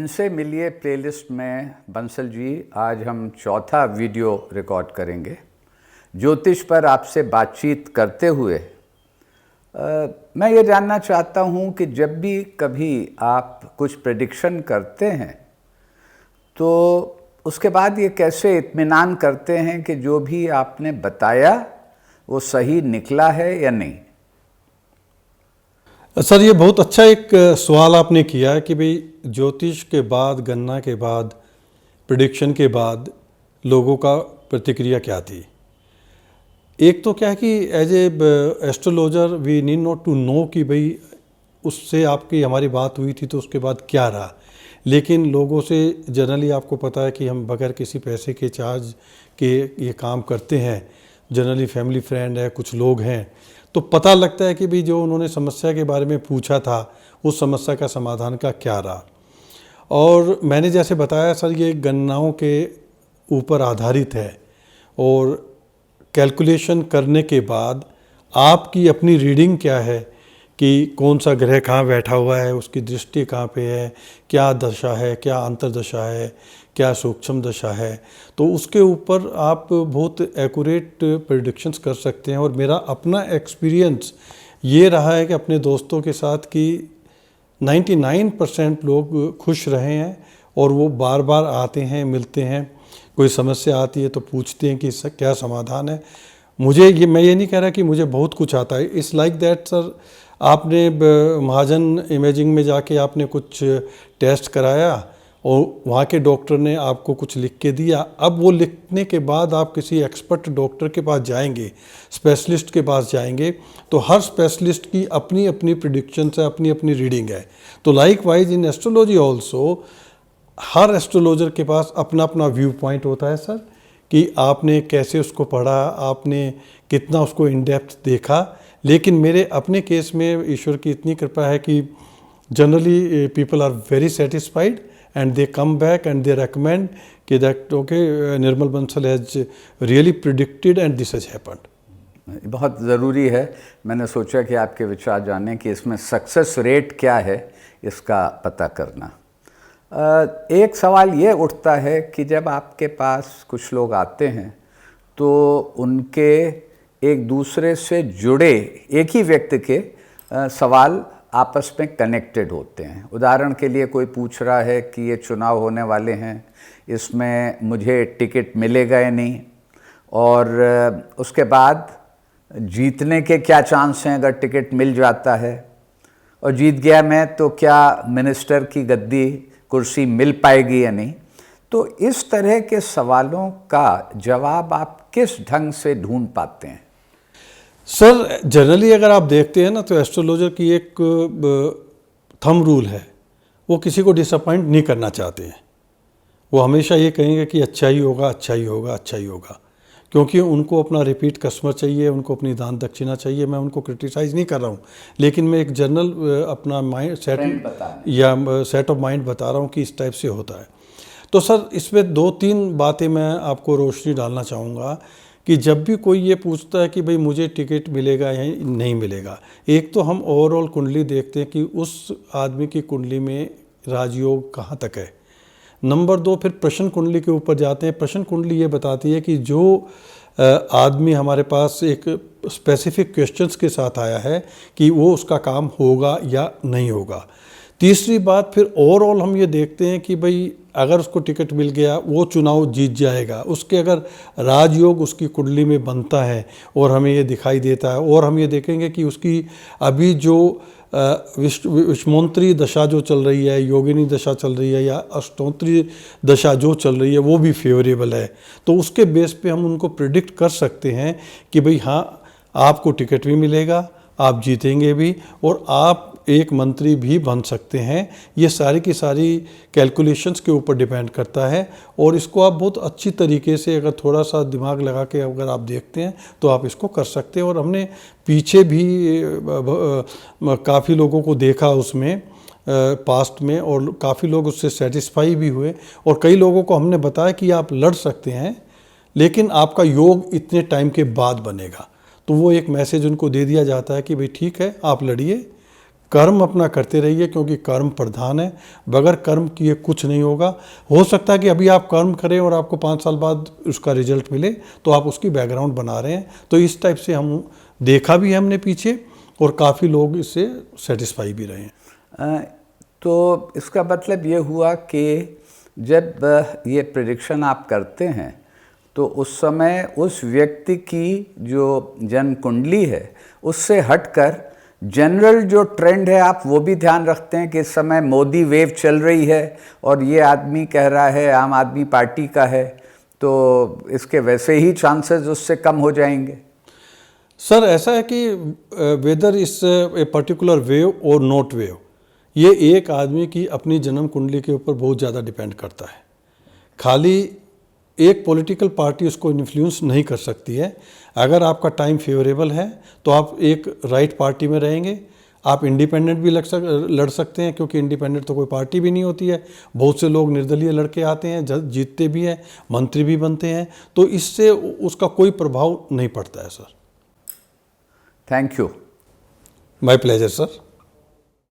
इनसे मिलिए प्लेलिस्ट में बंसल जी आज हम चौथा वीडियो रिकॉर्ड करेंगे। ज्योतिष पर आपसे बातचीत करते हुए मैं ये जानना चाहता हूँ कि जब भी कभी आप कुछ प्रेडिक्शन करते हैं तो उसके बाद ये कैसे इत्मीनान करते हैं कि जो भी आपने बताया वो सही निकला है या नहीं। सर, ये बहुत अच्छा एक सवाल आपने किया है कि भाई ज्योतिष के बाद, गणना के बाद, प्रेडिक्शन के बाद लोगों का प्रतिक्रिया क्या थी। एक तो क्या है कि as a astrologer we need not to know कि भाई उससे आपकी हमारी बात हुई थी तो उसके बाद क्या रहा, लेकिन लोगों से जनरली आपको पता है कि हम बगैर किसी पैसे के चार्ज के ये काम करते हैं। जनरली फैमिली फ्रेंड है, कुछ लोग हैं, तो पता लगता है कि भाई जो उन्होंने समस्या के बारे में पूछा था उस समस्या का समाधान का क्या रहा। और मैंने जैसे बताया सर, ये गणनाओं के ऊपर आधारित है और कैलकुलेशन करने के बाद आपकी अपनी रीडिंग क्या है कि कौन सा ग्रह कहाँ बैठा हुआ है, उसकी दृष्टि कहाँ पे है, क्या दशा है, क्या अंतर्दशा है, क्या सूक्ष्म दशा है, तो उसके ऊपर आप बहुत एक्यूरेट प्रेडिक्शंस कर सकते हैं। और मेरा अपना एक्सपीरियंस ये रहा है कि अपने दोस्तों के साथ कि 99% लोग खुश रहे हैं और वो बार बार आते हैं, मिलते हैं, कोई समस्या आती है तो पूछते हैं कि इसका क्या समाधान है। मैं ये नहीं कह रहा कि मुझे बहुत कुछ आता है। इट्स लाइक दैट सर, आपने महाजन इमेजिंग में जाके आपने कुछ टेस्ट कराया और वहाँ के डॉक्टर ने आपको कुछ लिख के दिया। अब वो लिखने के बाद आप किसी एक्सपर्ट डॉक्टर के पास जाएंगे, स्पेशलिस्ट के पास जाएंगे, तो हर स्पेशलिस्ट की अपनी अपनी प्रिडिक्शंस है, अपनी अपनी रीडिंग है। तो like wise in astrology also her astrologer के पास अपना अपना व्यू पॉइंट होता है सर, कि आपने कैसे उसको पढ़ा, आपने कितना उसको इन डेप्थ देखा। लेकिन मेरे अपने केस में ईश्वर की इतनी कृपा है कि generally people are very satisfied and they come back and they recommend कि that okay, Nirmal Bansal has really predicted and this has happened। बहुत ज़रूरी है। मैंने सोचा कि आपके विचार जाने कि इसमें सक्सेस रेट क्या है इसका पता करना। एक सवाल ये उठता है कि जब आपके पास कुछ लोग आते हैं तो उनके एक दूसरे से जुड़े एक ही व्यक्ति के सवाल आपस में कनेक्टेड होते हैं। उदाहरण के लिए कोई पूछ रहा है कि ये चुनाव होने वाले हैं, इसमें मुझे टिकट मिलेगा या नहीं, और उसके बाद जीतने के क्या चांस हैं अगर टिकट मिल जाता है, और जीत गया मैं तो क्या मिनिस्टर की गद्दी कुर्सी मिल पाएगी या नहीं। तो इस तरह के सवालों का जवाब आप किस ढंग से ढूंढ पाते हैं? सर, जनरली अगर आप देखते हैं ना तो एस्ट्रोलॉजर की एक थंब रूल है, वो किसी को डिसअपॉइंट नहीं करना चाहते हैं। वो हमेशा ये कहेंगे कि अच्छा ही होगा, अच्छा ही होगा, अच्छा ही होगा, क्योंकि उनको अपना रिपीट कस्टमर चाहिए, उनको अपनी दान दक्षिणा चाहिए। मैं उनको क्रिटिसाइज़ नहीं कर रहा हूँ, लेकिन मैं एक जनरल अपना माइंड सेट या सेट ऑफ माइंड बता रहा हूँ कि इस टाइप से होता है। तो सर, इसमें 2-3 बातें मैं आपको रोशनी डालना चाहूँगा कि जब भी कोई ये पूछता है कि भाई मुझे टिकट मिलेगा या नहीं मिलेगा, एक तो हम ओवरऑल कुंडली देखते हैं कि उस आदमी की कुंडली में राजयोग कहाँ तक है। नंबर 2, फिर प्रश्न कुंडली के ऊपर जाते हैं। प्रश्न कुंडली ये बताती है कि जो आदमी हमारे पास एक स्पेसिफिक क्वेश्चंस के साथ आया है कि वो उसका काम होगा या नहीं होगा। तीसरी बात, फिर ओवरऑल हम ये देखते हैं कि भाई अगर उसको टिकट मिल गया, वो चुनाव जीत जाएगा, उसके अगर राजयोग उसकी कुंडली में बनता है और हमें ये दिखाई देता है, और हम ये देखेंगे कि उसकी अभी जो विषमोंतरी दशा जो चल रही है, योगिनी दशा चल रही है, या अष्टोंतरी दशा जो चल रही है, वो भी फेवरेबल है, तो उसके बेस पे हम उनको प्रिडिक्ट कर सकते हैं कि भाई हाँ, आपको टिकट भी मिलेगा, आप जीतेंगे भी, और आप एक मंत्री भी बन सकते हैं। ये सारी की सारी कैलकुलेशंस के ऊपर डिपेंड करता है, और इसको आप बहुत अच्छी तरीके से अगर थोड़ा सा दिमाग लगा के अगर आप देखते हैं तो आप इसको कर सकते हैं। और हमने पीछे भी काफ़ी लोगों को देखा उसमें पास्ट में, और काफ़ी लोग उससे सेटिस्फाई भी हुए, और कई लोगों को हमने बताया कि आप लड़ सकते हैं, लेकिन आपका योग इतने टाइम के बाद बनेगा। तो वो एक मैसेज उनको दे दिया जाता है कि भाई ठीक है, आप लड़िए, कर्म अपना करते रहिए, क्योंकि कर्म प्रधान है। बगैर कर्म किए कुछ नहीं होगा। हो सकता है कि अभी आप कर्म करें और आपको 5 साल बाद उसका रिजल्ट मिले, तो आप उसकी बैकग्राउंड बना रहे हैं। तो इस टाइप से हम देखा भी है हमने पीछे, और काफ़ी लोग इससे सेटिस्फाई भी रहे हैं। तो इसका मतलब ये हुआ कि जब ये प्रेडिक्शन आप करते हैं तो उस समय उस व्यक्ति की जो जन्म कुंडली है उससे हटकर जनरल जो ट्रेंड है आप वो भी ध्यान रखते हैं कि इस समय मोदी वेव चल रही है और ये आदमी कह रहा है आम आदमी पार्टी का है, तो इसके वैसे ही चांसेस उससे कम हो जाएंगे? सर ऐसा है कि वेदर इस ए पर्टिकुलर वेव और नॉट वेव, ये एक आदमी की अपनी जन्म कुंडली के ऊपर बहुत ज़्यादा डिपेंड करता है। खाली एक पॉलिटिकल पार्टी उसको इन्फ्लुएंस नहीं कर सकती है। अगर आपका टाइम फेवरेबल है तो आप एक राइट पार्टी में रहेंगे। आप इंडिपेंडेंट भी लड़ सकते हैं, क्योंकि इंडिपेंडेंट तो कोई पार्टी भी नहीं होती है। बहुत से लोग निर्दलीय लड़के आते हैं, जीतते भी हैं, मंत्री भी बनते हैं, तो इससे उसका कोई प्रभाव नहीं पड़ता है sir. Thank you. My pleasure sir.